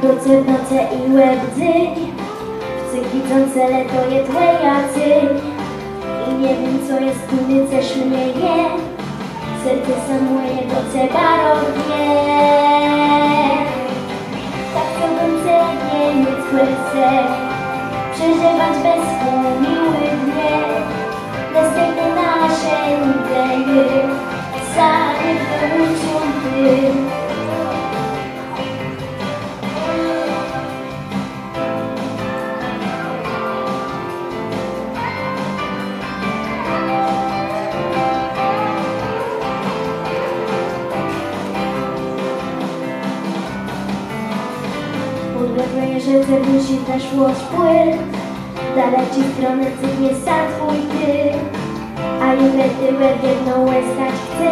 noce w noce i łeb dzyń. Chcę kwitnące leto je twojacy. I nie wiem co jest kudy, coś mnie je. Serce samo jego chce barownie. Tak co bym chce Niemiec chce przeżywać bez miły dnie. Następne nasze idee same wyłączą ty. Podległej rzece musi weszło spływ. Daleci stronę cyknie sam twój ty. A ile tyłek jedną łeskać chcę.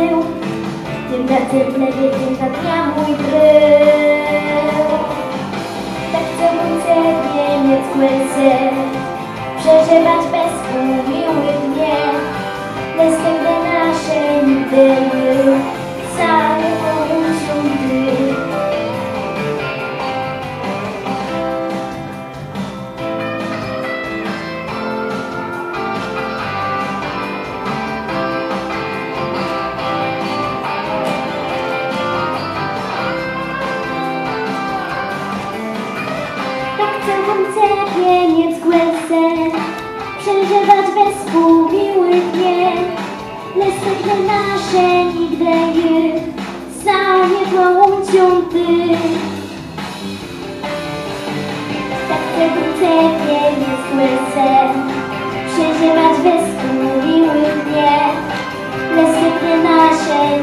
Tym więcej w lewie, tym tak ja mój brył. Tak co bym chce Niemiec chce przeżywać bez miły dnie. Następne nasze idee same połączą ty. Niemiec chce przeżywać bez miły dnie. Następne nasze idee same połączą ty. Tak chcę Niemiec chce przeżywać bez miły dnie. Następne nasze